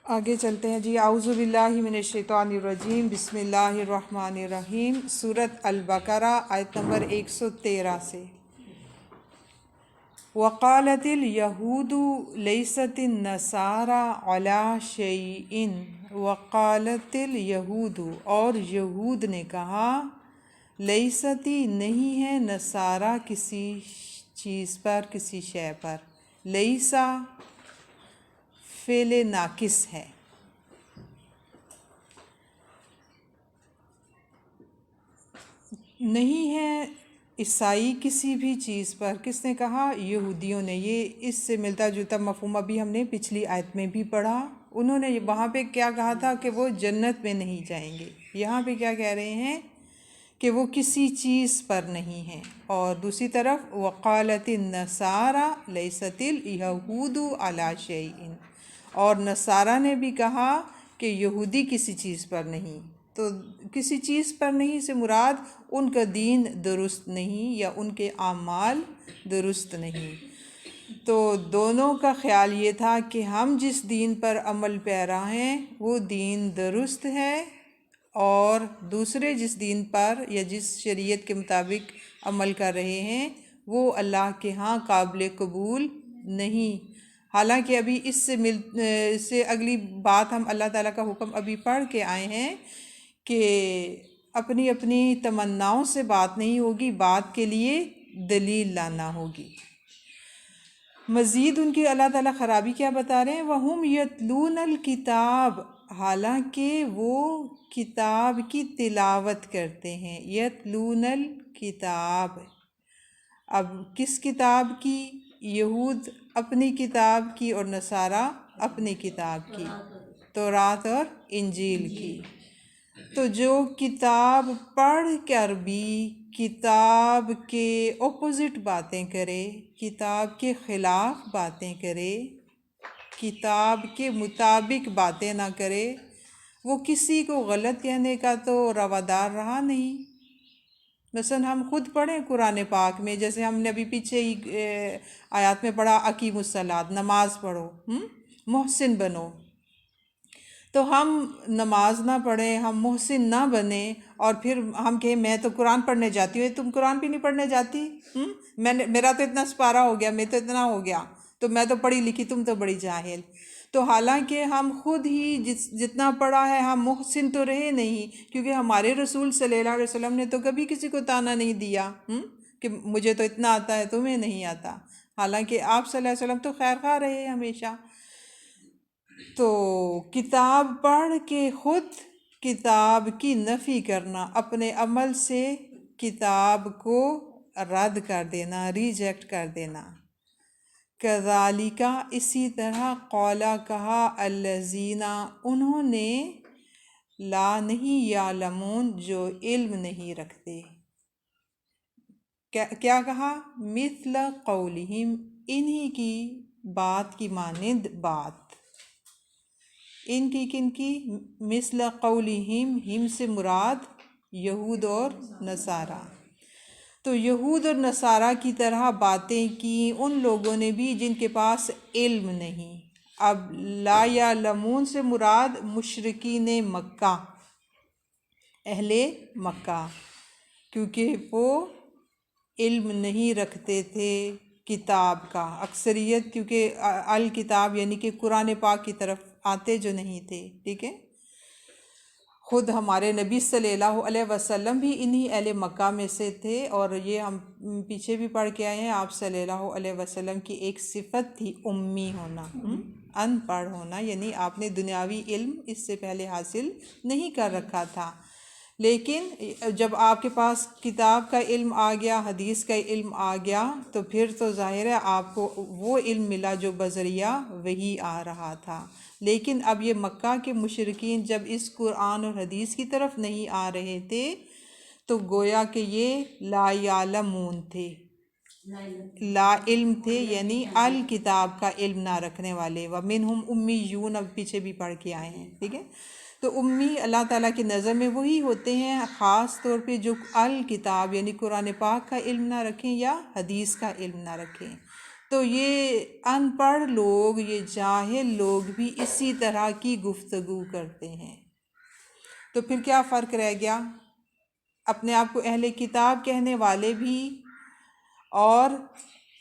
آگے چلتے ہیں جی۔ اعوذ باللہ من الشیطان الرجیم، بسم اللہ الرحمن الرحیم۔ سورۃ البقرہ آیت نمبر 113 سے۔ وقالت الیہود لیست النصارى علی شیء، وقالت الیہود، اور یہود نے کہا، لیستی، نہیں ہے، نصارہ کسی چیز پر، کسی شے پر۔ لیسا فعل ناقص ہے۔ نہیں ہے عیسائی کسی بھی چیز پر، کس نے کہا؟ یہودیوں نے۔ یہ اس سے ملتا جلتا مفہوم ابھی ہم نے پچھلی آیت میں بھی پڑھا۔ انہوں نے وہاں پہ کیا کہا تھا کہ وہ جنت میں نہیں جائیں گے، یہاں پہ کیا کہہ رہے ہیں کہ وہ کسی چیز پر نہیں ہیں۔ اور دوسری طرف وقالت النصارى لیست الیہود علی شیء، اور نصارہ نے بھی کہا کہ یہودی کسی چیز پر نہیں۔ تو کسی چیز پر نہیں سے مراد ان کا دین درست نہیں یا ان کے اعمال درست نہیں۔ تو دونوں کا خیال یہ تھا کہ ہم جس دین پر عمل پیرا ہیں وہ دین درست ہے، اور دوسرے جس دین پر یا جس شریعت کے مطابق عمل کر رہے ہیں وہ اللہ کے ہاں قابل قبول نہیں۔ حالانکہ ابھی اس سے اگلی بات ہم اللہ تعالیٰ کا حکم ابھی پڑھ کے آئے ہیں کہ اپنی اپنی تمناؤں سے بات نہیں ہوگی، بات کے لیے دلیل لانا ہوگی۔ مزید ان کی اللہ تعالیٰ خرابی کیا بتا رہے ہیں؟ وَهُمْ يَتْلُونَ الْكِتَابَ، حالانکہ وہ کتاب کی تلاوت کرتے ہیں۔ یتلون الکتاب، اب کس کتاب کی؟ یہود اپنی کتاب کی اور نصارہ اپنی کتاب کی، تورات اور انجیل کی۔ تو جو کتاب پڑھ کر بھی کتاب کے اپوزٹ باتیں کرے، کتاب کے خلاف باتیں کرے، کتاب کے مطابق باتیں نہ کرے، وہ کسی کو غلط کہنے کا تو روادار رہا نہیں۔ مثلا ہم خود پڑھیں قرآن پاک میں، جیسے ہم نے ابھی پیچھے ہی آیات میں پڑھا، اقیموا الصلاۃ، نماز پڑھو، محسن بنو۔ تو ہم نماز نہ پڑھیں، ہم محسن نہ بنیں، اور پھر ہم کہیں میں تو قرآن پڑھنے جاتی ہوں، تم قرآن بھی نہیں پڑھنے جاتی؟ میرا تو اتنا سپارہ ہو گیا، میں تو اتنا ہو گیا، تو میں تو پڑھی لکھی، تم تو بڑی جاہل۔ تو حالانکہ ہم خود ہی جتنا پڑھا ہے ہم محسن تو رہے نہیں، کیونکہ ہمارے رسول صلی اللہ علیہ وسلم نے تو کبھی کسی کو طعنہ نہیں دیا کہ مجھے تو اتنا آتا ہے تمہیں نہیں آتا، حالانکہ آپ صلی اللہ علیہ وسلم تو خیر خواہ رہے ہمیشہ۔ تو کتاب پڑھ کے خود کتاب کی نفی کرنا، اپنے عمل سے کتاب کو رد کر دینا، ریجیکٹ کر دینا۔ کذالک، اسی طرح، قولا کہا، الذین، انہوں نے، لا نہیں، یعلمون، جو علم نہیں رکھتے۔ کیا کہا؟ مثل قولہم، انہی کی بات کی مانند بات۔ ان کی کن کی؟ مثل قولہم، ہم سے مراد یہود اور نصارہ۔ تو یہود اور نصارہ کی طرح باتیں کی ان لوگوں نے بھی جن کے پاس علم نہیں۔ اب لا یعلمون سے مراد مشرکین مکہ، اہل مکہ، کیونکہ وہ علم نہیں رکھتے تھے کتاب کا۔ اکثریت کیونکہ الکتاب یعنی کہ قرآن پاک کی طرف آتے جو نہیں تھے، ٹھیک ہے۔ خود ہمارے نبی صلی اللہ علیہ وسلم بھی انہی اہل مکہ میں سے تھے، اور یہ ہم پیچھے بھی پڑھ کے آئے ہیں، آپ صلی اللہ علیہ وسلم کی ایک صفت تھی امی ہونا، ان پڑھ ہونا، یعنی آپ نے دنیاوی علم اس سے پہلے حاصل نہیں کر رکھا تھا۔ لیکن جب آپ کے پاس کتاب کا علم آ گیا، حدیث کا علم آ گیا، تو پھر تو ظاہر ہے آپ کو وہ علم ملا جو بذریعہ وحی آ رہا تھا۔ لیکن اب یہ مکہ کے مشرکین جب اس قرآن اور حدیث کی طرف نہیں آ رہے تھے تو گویا کہ یہ لا یعلمون تھے، لا علم تھے، یعنی الکتاب کا علم نہ رکھنے والے۔ وَمِنْهُمْ امیون، اب پیچھے بھی پڑھ کے آئے ہیں، ٹھیک ہے۔ تو امی اللہ تعالیٰ کی نظر میں وہی ہوتے ہیں خاص طور پہ جو الکتاب یعنی قرآن پاک کا علم نہ رکھیں یا حدیث کا علم نہ رکھیں۔ تو یہ ان پڑھ لوگ، یہ جاہل لوگ بھی اسی طرح کی گفتگو کرتے ہیں۔ تو پھر کیا فرق رہ گیا؟ اپنے آپ کو اہل کتاب کہنے والے بھی اور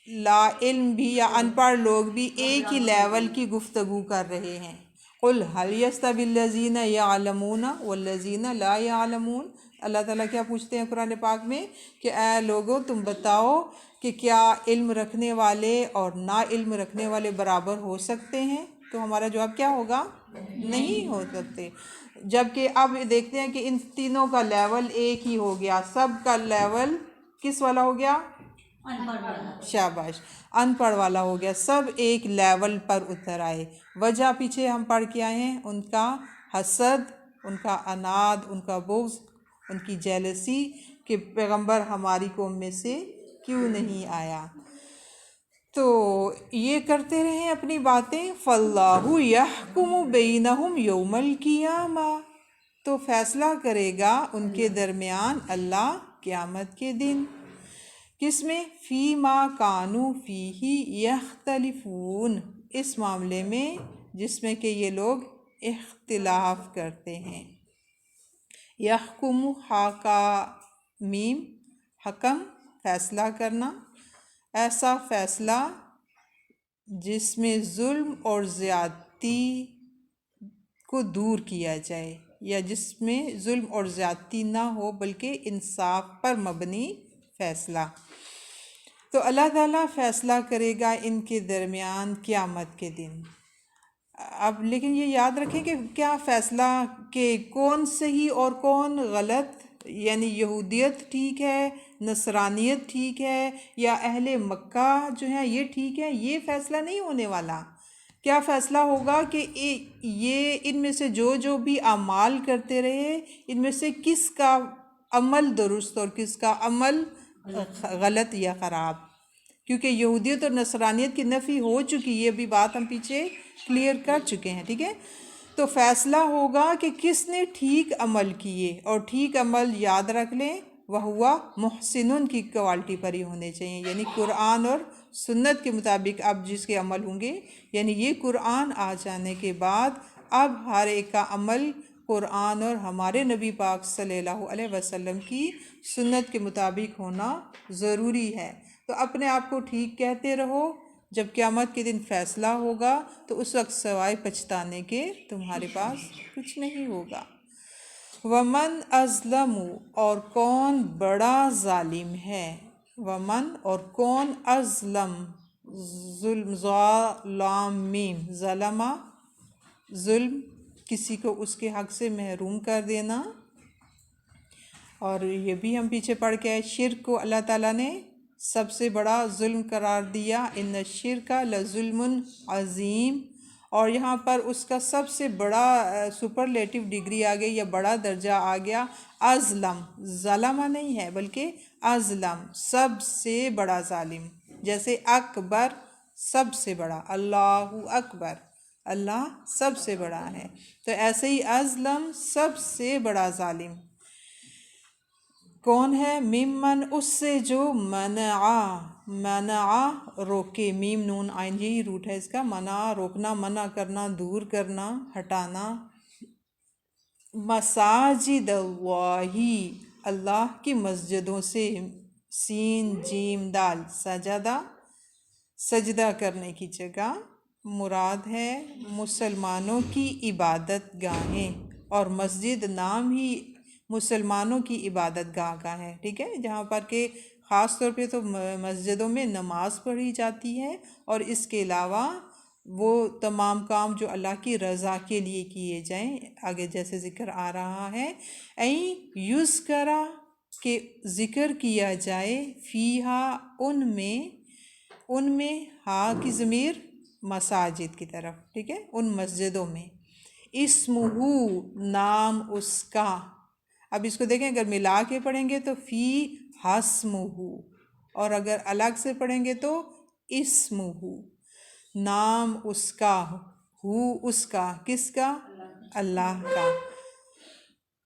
لا علم بھی یا ان پڑھ لوگ بھی ایک ہی لیول کی گفتگو کر رہے ہیں۔ قل هل يستوي الذين يعلمون والذين لا يعلمون، اللہ تعالیٰ کیا پوچھتے ہیں قرآن پاک میں کہ اے لوگو تم بتاؤ کہ کیا علم رکھنے والے اور نا علم رکھنے والے برابر ہو سکتے ہیں؟ تو ہمارا جواب کیا ہوگا؟ نہیں ہو سکتے۔ جبکہ اب دیکھتے ہیں کہ ان تینوں کا لیول ایک ہی ہو گیا، سب کا لیول کس والا ہو گیا؟ شاباش، ان پڑھ والا ہو گیا، سب ایک لیول پر اتر آئے۔ وجہ پیچھے ہم پڑھ کے آئے ہیں، ان کا حسد، ان کا عناد، ان کا بغض، ان کی جیلسی کہ پیغمبر ہماری قوم میں سے کیوں نہیں آیا۔ تو یہ کرتے رہیں اپنی باتیں۔ فَاللَّهُ يَحْكُمُ بَيْنَهُمْ يَوْمَ الْقِيَامَةِ، تو فیصلہ کرے گا ان کے درمیان اللہ قیامت کے دن۔ کس میں؟ فی ما کانوا فیہ یختلفون، اس معاملے میں جس میں کہ یہ لوگ اختلاف کرتے ہیں۔ یحکم حکامیم، حکم فیصلہ کرنا، ایسا فیصلہ جس میں ظلم اور زیادتی کو دور کیا جائے، یا جس میں ظلم اور زیادتی نہ ہو بلکہ انصاف پر مبنی فیصلہ۔ تو اللہ تعالیٰ فیصلہ کرے گا ان کے درمیان قیامت کے دن۔ اب لیکن یہ یاد رکھیں کہ کیا فیصلہ کہ کون صحیح اور کون غلط، یعنی یہودیت ٹھیک ہے، نصرانیت ٹھیک ہے، یا اہل مکہ جو ہیں یہ ٹھیک ہے، یہ فیصلہ نہیں ہونے والا۔ کیا فیصلہ ہوگا کہ یہ ان میں سے جو بھی اعمال کرتے رہے، ان میں سے کس کا عمل درست اور کس کا عمل غلط یا خراب، کیونکہ یہودیت اور نصرانیت کی نفی ہو چکی، یہ بھی بات ہم پیچھے کلیئر کر چکے ہیں، ٹھیک ہے۔ تو فیصلہ ہوگا کہ کس نے ٹھیک عمل کیے، اور ٹھیک عمل یاد رکھ لیں وہوا محسنن کی کوالٹی پر ہی ہونے چاہیے، یعنی قرآن اور سنت کے مطابق اب جس کے عمل ہوں گے، یعنی یہ قرآن آ جانے کے بعد اب ہر ایک کا عمل قرآن اور ہمارے نبی پاک صلی اللہ علیہ وسلم کی سنت کے مطابق ہونا ضروری ہے۔ تو اپنے آپ کو ٹھیک کہتے رہو، جب قیامت کے دن فیصلہ ہوگا تو اس وقت سوائے پچھتانے کے تمہارے پاس کچھ نہیں ہوگا۔ ومن ازلم، اور کون بڑا ظالم ہے، ومن اور کون ازلم، ظلم ظالمین، ظلمہ ظلم، کسی کو اس کے حق سے محروم کر دینا۔ اور یہ بھی ہم پیچھے پڑھ کے آئے، شرک کو اللہ تعالیٰ نے سب سے بڑا ظلم قرار دیا، ان الشرک لظلم عظیم، اور یہاں پر اس کا سب سے بڑا سپرلیٹو ڈگری آ گئی یا بڑا درجہ آ گیا، ازلم، ظلمہ نہیں ہے بلکہ ازلم، سب سے بڑا ظالم، جیسے اکبر سب سے بڑا، اللہ اکبر، اللہ سب سے بڑا ہے، تو ایسے ہی ازلم سب سے بڑا ظالم کون ہے؟ ممن، اس سے جو منع روکے، میم نون عین یہی روٹ ہے اس کا، منع روکنا، منع کرنا، دور کرنا، ہٹانا، مساجد اللہ، اللہ کی مسجدوں سے، سین جیم دال، سجدہ سجدہ کرنے کی جگہ مراد ہے مسلمانوں کی عبادت گاہیں، اور مسجد نام ہی مسلمانوں کی عبادت گاہ کا ہے، ٹھیک ہے، جہاں پر کہ خاص طور پہ تو مسجدوں میں نماز پڑھی جاتی ہے، اور اس کے علاوہ وہ تمام کام جو اللہ کی رضا کے لیے کیے جائیں، آگے جیسے ذکر آ رہا ہے، یذکرا، کہ ذکر کیا جائے، فیہا، ان میں ہاں کی ضمیر مساجد کی طرف، ٹھیک ہے، ان مسجدوں میں، اسمہ، نام اس کا، اب اس کو دیکھیں اگر ملا کے پڑھیں گے تو فی حسمہ، اور اگر الگ سے پڑھیں گے تو اسمہ، نام اس کا، اس کا، کس کا؟ اللہ کا۔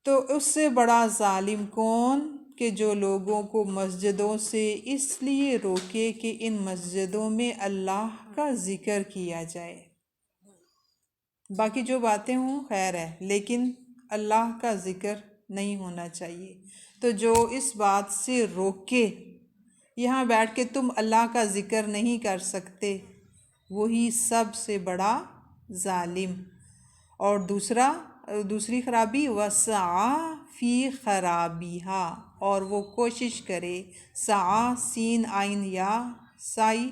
تو اس سے بڑا ظالم کون کہ جو لوگوں کو مسجدوں سے اس لیے روکے کہ ان مسجدوں میں اللہ کا ذکر کیا جائے۔ باقی جو باتیں ہوں خیر ہے، لیکن اللہ کا ذکر نہیں ہونا چاہیے۔ تو جو اس بات سے روکے یہاں بیٹھ کے تم اللہ کا ذکر نہیں کر سکتے، وہی سب سے بڑا ظالم۔ اور دوسری خرابی وسعی فی خرابیہا، اور وہ کوشش کرے، سعی سین عین یا سعی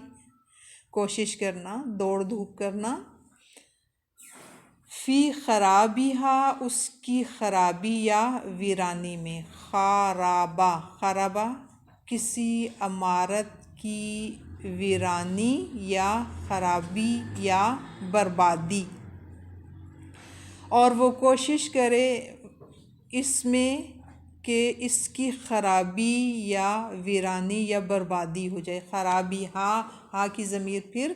کوشش کرنا، دوڑ دھوپ کرنا، فی خرابیہا اس کی خرابی یا ویرانی میں، خرابہ کسی عمارت کی ویرانی یا خرابی یا بربادی، اور وہ کوشش کرے اس میں کہ اس کی خرابی یا ویرانی یا بربادی ہو جائے۔ خرابی ہاں کی ضمیر پھر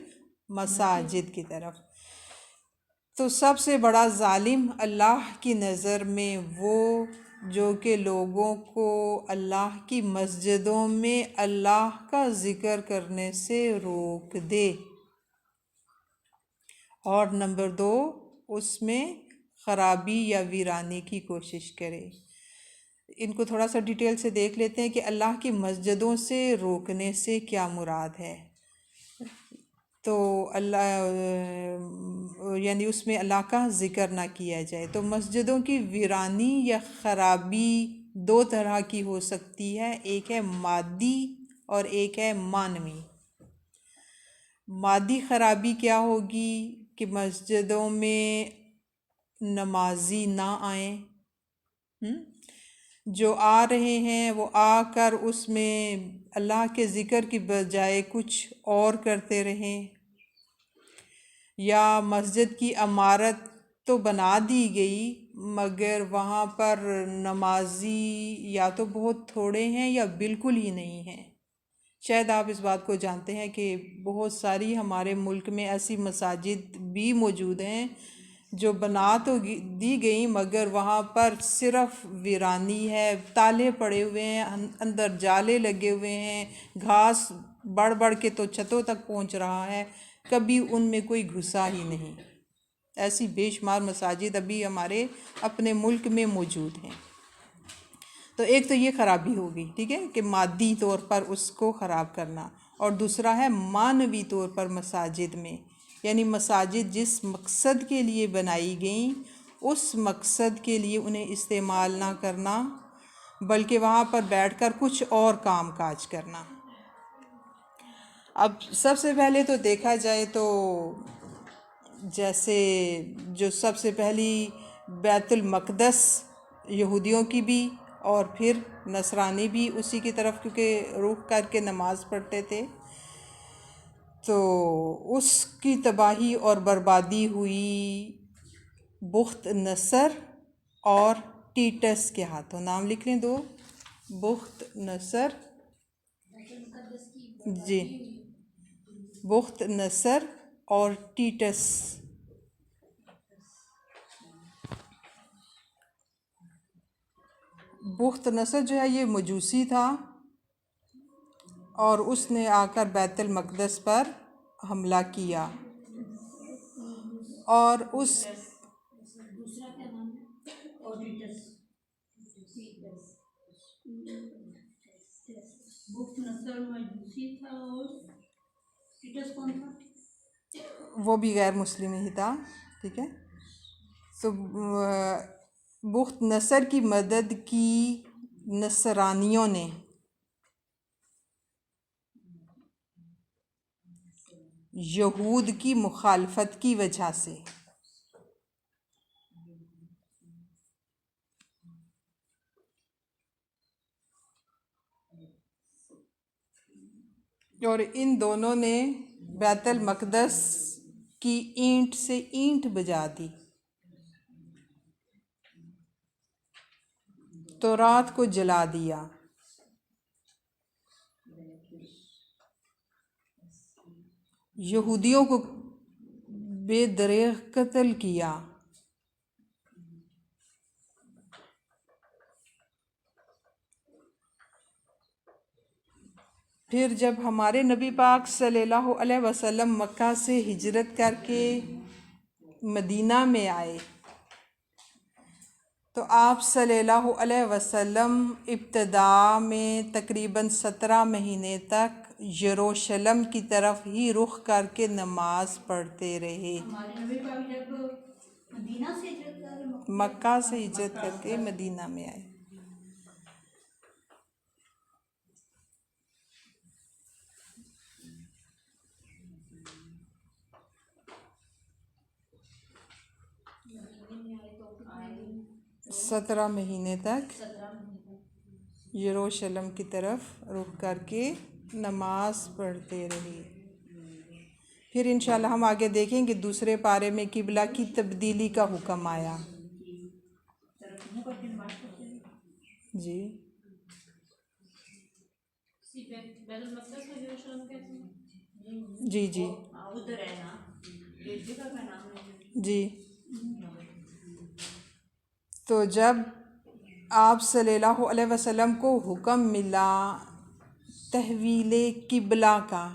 مساجد کی طرف۔ تو سب سے بڑا ظالم اللہ کی نظر میں وہ جو کہ لوگوں کو اللہ کی مسجدوں میں اللہ کا ذکر کرنے سے روک دے، اور نمبر 2 اس میں خرابی یا ویرانی کی کوشش کرے۔ ان کو تھوڑا سا ڈیٹیل سے دیکھ لیتے ہیں کہ اللہ کی مسجدوں سے روکنے سے کیا مراد ہے۔ تو اللہ یعنی اس میں اللہ کا ذکر نہ کیا جائے۔ تو مسجدوں کی ویرانی یا خرابی 2 طرح کی ہو سکتی ہے، ایک ہے مادی اور ایک ہے معنوی۔ مادی خرابی کیا ہوگی کہ مسجدوں میں نمازی نہ آئیں، جو آ رہے ہیں وہ آ کر اس میں اللہ کے ذکر کی بجائے کچھ اور کرتے رہیں، یا مسجد کی عمارت تو بنا دی گئی مگر وہاں پر نمازی یا تو بہت تھوڑے ہیں یا بالکل ہی نہیں ہیں۔ شاید آپ اس بات کو جانتے ہیں کہ بہت ساری ہمارے ملک میں ایسی مساجد بھی موجود ہیں جو بنا تو دی گئی مگر وہاں پر صرف ویرانی ہے، تالے پڑے ہوئے ہیں، اندر جالے لگے ہوئے ہیں، گھاس بڑھ کے تو چھتوں تک پہنچ رہا ہے، کبھی ان میں کوئی گھسا ہی نہیں۔ ایسی بے شمار مساجد ابھی ہمارے اپنے ملک میں موجود ہیں۔ تو ایک تو یہ خرابی ہوگی، ٹھیک ہے، کہ مادی طور پر اس کو خراب کرنا، اور دوسرا ہے معنوی طور پر مساجد میں، یعنی مساجد جس مقصد کے لیے بنائی گئیں اس مقصد کے لیے انہیں استعمال نہ کرنا بلکہ وہاں پر بیٹھ کر کچھ اور کام کاج کرنا۔ اب سب سے پہلے تو دیکھا جائے تو جیسے جو سب سے پہلی بیت المقدس یہودیوں کی بھی اور پھر نصرانی بھی اسی کی طرف کیونکہ رخ کر کے نماز پڑھتے تھے، تو اس کی تباہی اور بربادی ہوئی بخت نصر اور ٹیٹس کے ہاتھوں۔ نام لکھ لیں 2، بخت نصر، جی، بخت نصر اور ٹیٹس۔ بخت نصر جو ہے یہ مجوسی تھا اور اس نے آ کر بیت المقدس پر حملہ کیا، اور اس وہ بھی غیر مسلم ہی تھا، ٹھیک ہے۔ تو بخت نصر کی مدد کی نصرانیوں نے، یہود کی مخالفت کی وجہ سے۔ اور ان دونوں نے بیت المقدس کی اینٹ سے اینٹ بجا دی، تورات کو جلا دیا، یہودیوں کو بے دریغ قتل کیا، پھر جب ہمارے نبی پاک صلی اللہ علیہ وسلم مکہ سے ہجرت کر کے مدینہ میں آئے تو آپ صلی اللہ علیہ وسلم ابتدا میں تقریباً 17 مہینے تک یروشلم کی طرف ہی رخ کر کے نماز پڑھتے رہے۔ ہمارے نبی پاک جب مدینہ سے ہجرت کر کے مکہ سے ہجرت کر کے مدینہ میں آئے۔ سترہ مہینے تک یروشلم کی طرف رخ کر کے نماز پڑھتے رہے۔ پھر انشاءاللہ ہم آگے دیکھیں کہ دوسرے پارے میں قبلہ کی تبدیلی کا حکم آیا۔ جی جی جی جی تو جب آپ صلی اللہ علیہ وسلم کو حکم ملا تحویل قبلہ کا،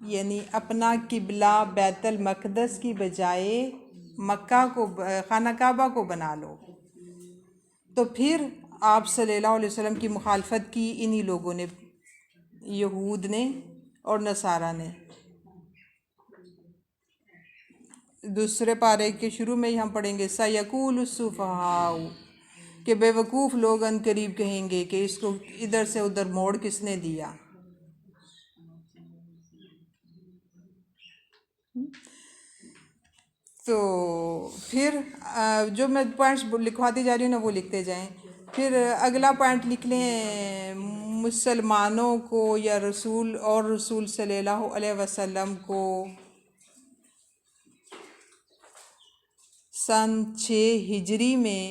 یعنی اپنا قبلہ بیت المقدس کی بجائے مکہ کو خانہ کعبہ کو بنا لو، تو پھر آپ صلی اللہ علیہ وسلم کی مخالفت کی انہی لوگوں نے، یہود نے اور نصارہ نے۔ دوسرے پارے کے شروع میں ہی ہم پڑھیں گے سَيَقُولُ السُّفَهَاءُ کہ بے وقوف لوگ ان قریب کہیں گے کہ اس کو ادھر سے ادھر موڑ کس نے دیا۔ تو پھر جو میں پوائنٹس لکھواتی جا رہی ہوں نا وہ لکھتے جائیں۔ پھر اگلا پوائنٹ لکھ لیں، مسلمانوں کو یا رسول صلی اللہ علیہ وسلم کو سن 6 ہجری میں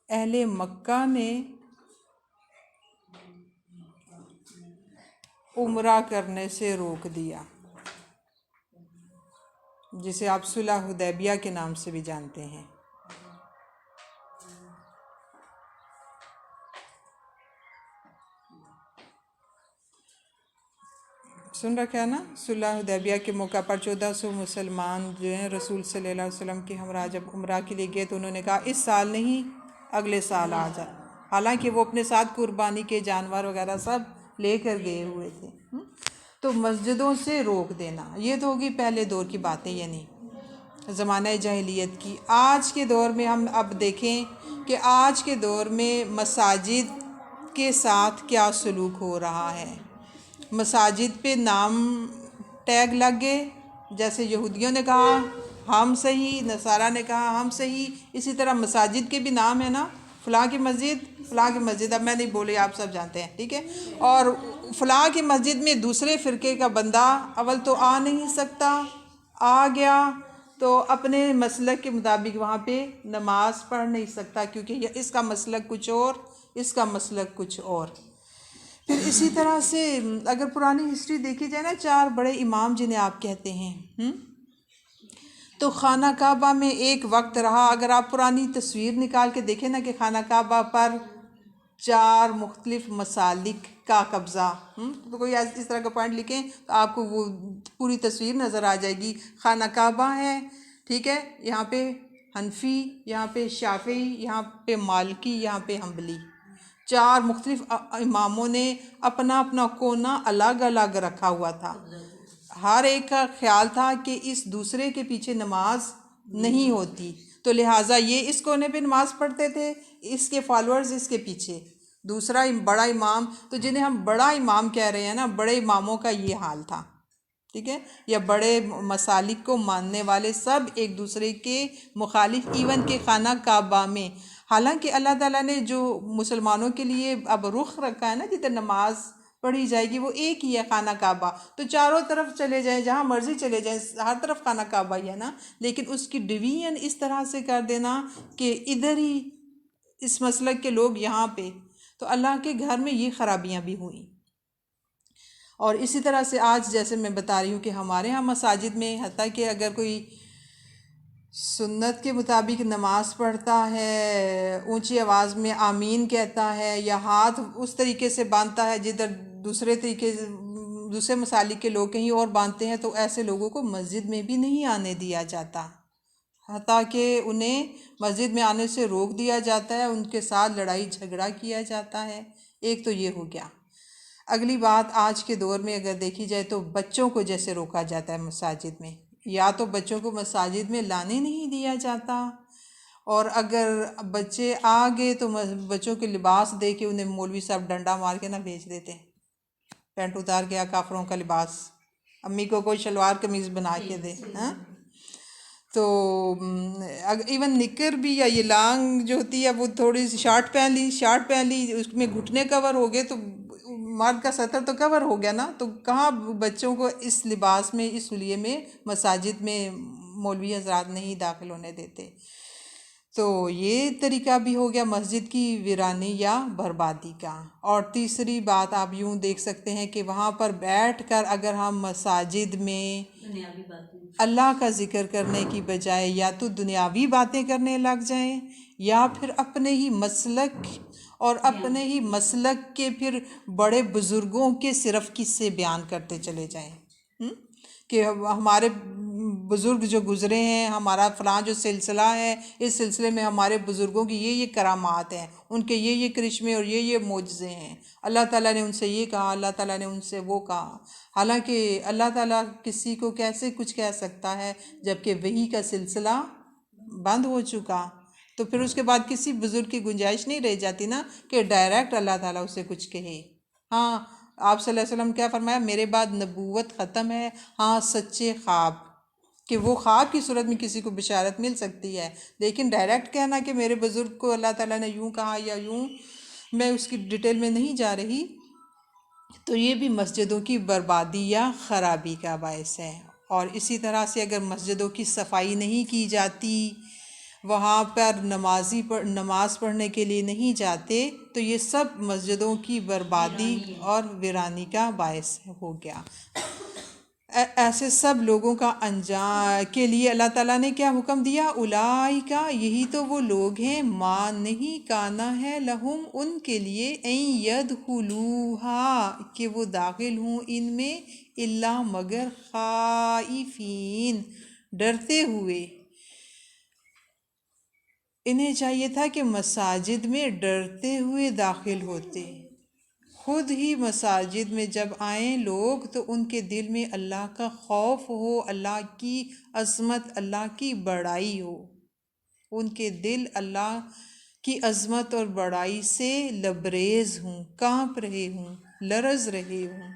اہل مکہ نے عمرہ کرنے سے روک دیا، جسے آپ صلح حدیبیہ کے نام سے بھی جانتے ہیں۔ سن رکھا ہے نا؟ صلح حدیبیہ کے موقع پر 1400 مسلمان جو ہیں رسول صلی اللہ علیہ وسلم کے ہمراہ جب عمرہ کے لیے گئے تو انہوں نے کہا اس سال نہیں اگلے سال آ جا، حالانکہ وہ اپنے ساتھ قربانی کے جانور وغیرہ سب لے کر گئے ہوئے تھے۔ تو مسجدوں سے روک دینا، یہ تو ہوگی پہلے دور کی باتیں، یعنی زمانہ جاہلیت کی۔ آج کے دور میں ہم اب دیکھیں کہ آج کے دور میں مساجد کے ساتھ کیا سلوک ہو رہا ہے۔ مساجد پہ نام ٹیگ لگ گئے، جیسے یہودیوں نے کہا ہم صحیح، نصارہ نے کہا ہم صحیح، اسی طرح مساجد کے بھی نام ہے نا، فلاں کی مسجد، فلاں کی مسجد، اب میں نہیں بولی آپ سب جانتے ہیں، ٹھیک ہے۔ اور فلاں کی مسجد میں دوسرے فرقے کا بندہ اول تو آ نہیں سکتا، آ گیا تو اپنے مسلک کے مطابق وہاں پہ نماز پڑھ نہیں سکتا، کیونکہ اس کا مسلک کچھ اور، اس کا مسلک کچھ اور۔ پھر اسی طرح سے اگر پرانی ہسٹری دیکھی جائے نا، 4 بڑے امام جنہیں آپ کہتے ہیں، تو خانہ کعبہ میں ایک وقت رہا، اگر آپ پرانی تصویر نکال کے دیکھیں نا کہ خانہ کعبہ پر 4 مختلف مسالک کا قبضہ، تو کوئی اس طرح کا پوائنٹ لکھیں تو آپ کو وہ پوری تصویر نظر آ جائے گی۔ خانہ کعبہ ہے، ٹھیک ہے، یہاں پہ حنفی، یہاں پہ شافعی، یہاں پہ مالکی، یہاں پہ حنبلی، 4 مختلف اماموں نے اپنا اپنا کونا الگ الگ رکھا ہوا تھا۔ ہر ایک کا خیال تھا کہ اس دوسرے کے پیچھے نماز نہیں ہوتی، تو لہٰذا یہ اس کونے پہ نماز پڑھتے تھے، اس کے فالورز اس کے پیچھے، دوسرا بڑا امام، تو جنہیں ہم بڑا امام کہہ رہے ہیں نا، بڑے اماموں کا یہ حال تھا، ٹھیک ہے، یا بڑے مسالک کو ماننے والے سب ایک دوسرے کے مخالف، ایون کہ خانہ کعبہ میں، حالانکہ اللہ تعالیٰ نے جو مسلمانوں کے لیے اب رخ رکھا ہے نا جدھر نماز پڑھی جائے گی وہ ایک ہی ہے، خانہ کعبہ، تو چاروں طرف چلے جائیں، جہاں مرضی چلے جائیں، ہر طرف خانہ کعبہ ہی ہے نا، لیکن اس کی ڈویژن اس طرح سے کر دینا کہ ادھر ہی اس مسلک کے لوگ یہاں پہ، تو اللہ کے گھر میں یہ خرابیاں بھی ہوئیں۔ اور اسی طرح سے آج جیسے میں بتا رہی ہوں کہ ہمارے ہاں مساجد میں حتیٰ کہ اگر کوئی سنت کے مطابق نماز پڑھتا ہے، اونچی آواز میں آمین کہتا ہے، یا ہاتھ اس طریقے سے باندھتا ہے جدھر دوسرے مسالک کے لوگ کہیں اور باندھتے ہیں، تو ایسے لوگوں کو مسجد میں بھی نہیں آنے دیا جاتا، حتیٰ کہ انہیں مسجد میں آنے سے روک دیا جاتا ہے، ان کے ساتھ لڑائی جھگڑا کیا جاتا ہے۔ ایک تو یہ ہو گیا۔ اگلی بات، آج کے دور میں اگر دیکھی جائے تو بچوں کو جیسے روکا جاتا ہے مساجد میں، یا تو بچوں کو مساجد میں لانے نہیں دیا جاتا، اور اگر بچے آ گئے تو بچوں کے لباس دے کے انہیں مولوی صاحب ڈنڈا مار کے نہ بھیج دیتے، پینٹ اتار کے کافروں کا لباس، امی کو کوئی شلوار قمیض بنا کے دے، ہاں۔ تو ایون نکر بھی، یا یہ لانگ جو ہوتی ہے وہ تھوڑی سی شارٹ پہن لی، اس میں گھٹنے کور ہو گئے تو مرد کا سطر تو کور ہو گیا نا، تو کہاں بچوں کو اس لباس میں، اس حلیے میں مساجد میں مولوی حضرات نہیں داخل ہونے دیتے۔ تو یہ طریقہ بھی ہو گیا مسجد کی ویرانی یا بربادی کا۔ اور تیسری بات آپ یوں دیکھ سکتے ہیں کہ وہاں پر بیٹھ کر اگر ہم مساجد میں دنیاوی باتیں، اللہ کا ذکر کرنے کی بجائے یا تو دنیاوی باتیں کرنے لگ جائیں، یا پھر اپنے ہی مسلک اور اپنے ہی مسلک کے پھر بڑے بزرگوں کے صرف قصے بیان کرتے چلے جائیں، کہ ہمارے بزرگ جو گزرے ہیں، ہمارا فلاں جو سلسلہ ہے، اس سلسلے میں ہمارے بزرگوں کی یہ کرامات ہیں، ان کے یہ کرشمے اور یہ معجزے ہیں، اللہ تعالیٰ نے ان سے یہ کہا، اللہ تعالیٰ نے ان سے وہ کہا۔ حالانکہ اللہ تعالیٰ کسی کو کیسے کچھ کہہ سکتا ہے جب کہ وحی کا سلسلہ بند ہو چکا، تو پھر اس کے بعد کسی بزرگ کی گنجائش نہیں رہ جاتی نا کہ ڈائریکٹ اللہ تعالیٰ اسے کچھ کہے۔ ہاں، آپ صلی اللہ علیہ وسلم کیا فرمایا، میرے بعد نبوت ختم ہے، ہاں سچے خواب، کہ وہ خواب کی صورت میں کسی کو بشارت مل سکتی ہے، لیکن ڈائریکٹ کہنا کہ میرے بزرگ کو اللہ تعالیٰ نے یوں کہا یا یوں، میں اس کی ڈیٹیل میں نہیں جا رہی، تو یہ بھی مسجدوں کی بربادی یا خرابی کا باعث ہے۔ اور اسی طرح سے اگر مسجدوں کی صفائی نہیں کی جاتی، وہاں پر نماز پڑھنے کے لیے نہیں جاتے، تو یہ سب مسجدوں کی بربادی اور ویرانی کا باعث ہو گیا۔ ایسے سب لوگوں کا انجام کے لیے اللہ تعالیٰ نے کیا حکم دیا، اولئک، یہی تو وہ لوگ ہیں، ما نہیں کانا ہے لہم ان کے لیے، این یدخلوہا کہ وہ داخل ہوں ان میں، الا مگر خائفین ڈرتے ہوئے۔ انہیں چاہیے تھا کہ مساجد میں ڈرتے ہوئے داخل ہوتے۔ خود ہی مساجد میں جب آئیں لوگ تو ان کے دل میں اللہ کا خوف ہو، اللہ کی عظمت، اللہ کی بڑائی ہو، ان کے دل اللہ کی عظمت اور بڑائی سے لبریز ہوں، کانپ رہے ہوں، لرز رہے ہوں۔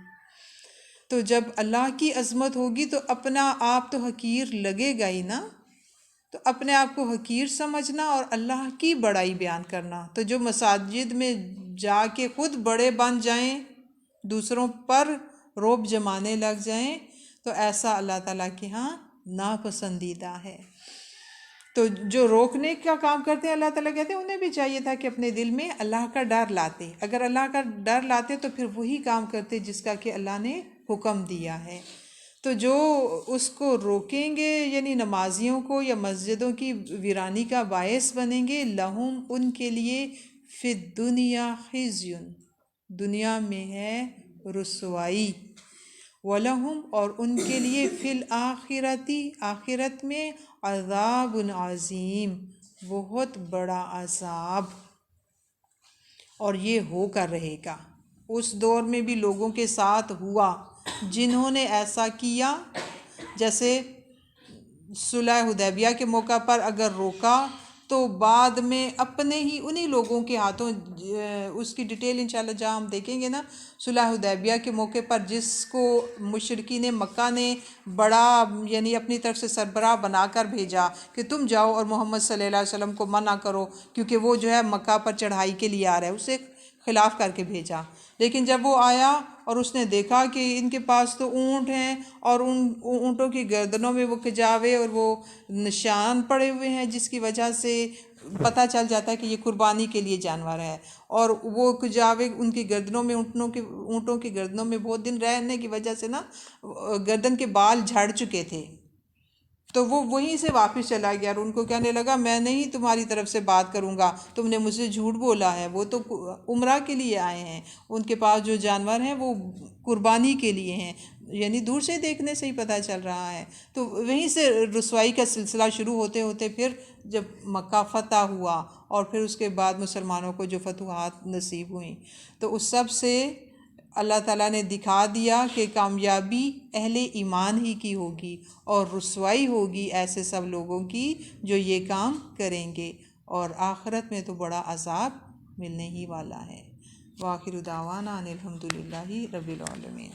تو جب اللہ کی عظمت ہوگی تو اپنا آپ تو حقیر لگے گا ہی نا، تو اپنے آپ کو حقیر سمجھنا اور اللہ کی بڑائی بیان کرنا۔ تو جو مساجد میں جا کے خود بڑے بن جائیں، دوسروں پر رعب جمانے لگ جائیں، تو ایسا اللہ تعالیٰ کے ہاں ناپسندیدہ ہے۔ تو جو روکنے کا کام کرتے ہیں اللہ تعالیٰ کہتے ہیں انہیں بھی چاہیے تھا کہ اپنے دل میں اللہ کا ڈر لاتے، اگر اللہ کا ڈر لاتے تو پھر وہی کام کرتے جس کا کہ اللہ نے حکم دیا ہے۔ تو جو اس کو روکیں گے، یعنی نمازیوں کو یا مسجدوں کی ویرانی کا باعث بنیں گے، لہم ان کے لیے فی الدنیا خزی، دنیا میں ہے رسوائی، وَلَهُمْ اور ان کے لیے فی الآخرتی آخرت میں عذاب عظیم، بہت بڑا عذاب، اور یہ ہو کر رہے گا۔ اس دور میں بھی لوگوں کے ساتھ ہوا جنہوں نے ایسا کیا، جیسے صلح حدیبیہ کے موقع پر اگر روکا تو بعد میں اپنے ہی انہی لوگوں کے ہاتھوں، اس کی ڈیٹیل انشاءاللہ جہاں ہم دیکھیں گے نا، صلح حدیبیہ کے موقع پر جس کو مشرکین مکہ نے بڑا یعنی اپنی طرف سے سربراہ بنا کر بھیجا کہ تم جاؤ اور محمد صلی اللہ علیہ وسلم کو منع کرو کیونکہ وہ جو ہے مکہ پر چڑھائی کے لیے آ رہا ہے، اسے خلاف کر کے بھیجا۔ لیکن جب وہ آیا اور اس نے دیکھا کہ ان کے پاس تو اونٹ ہیں اور ان اونٹوں کی گردنوں میں وہ کجاوے اور وہ نشان پڑے ہوئے ہیں جس کی وجہ سے پتہ چل جاتا ہے کہ یہ قربانی کے لیے جانور ہے، اور وہ کجاوے ان کی گردنوں میں اونٹوں کی گردنوں میں بہت دن رہنے کی وجہ سے نا گردن کے بال جھڑ چکے تھے، تو وہ وہیں سے واپس چلا گیا اور ان کو کہنے لگا میں نہیں تمہاری طرف سے بات کروں گا، تم نے مجھ سے جھوٹ بولا ہے، وہ تو عمرہ کے لیے آئے ہیں، ان کے پاس جو جانور ہیں وہ قربانی کے لیے ہیں، یعنی دور سے دیکھنے سے ہی پتہ چل رہا ہے۔ تو وہیں سے رسوائی کا سلسلہ شروع ہوتے ہوتے پھر جب مکہ فتح ہوا اور پھر اس کے بعد مسلمانوں کو جو فتوحات نصیب ہوئیں، تو اس سب سے اللہ تعالیٰ نے دکھا دیا کہ کامیابی اہل ایمان ہی کی ہوگی اور رسوائی ہوگی ایسے سب لوگوں کی جو یہ کام کریں گے، اور آخرت میں تو بڑا عذاب ملنے ہی والا ہے۔ وآخر دعوانا ان الحمد للہ رب العالمین۔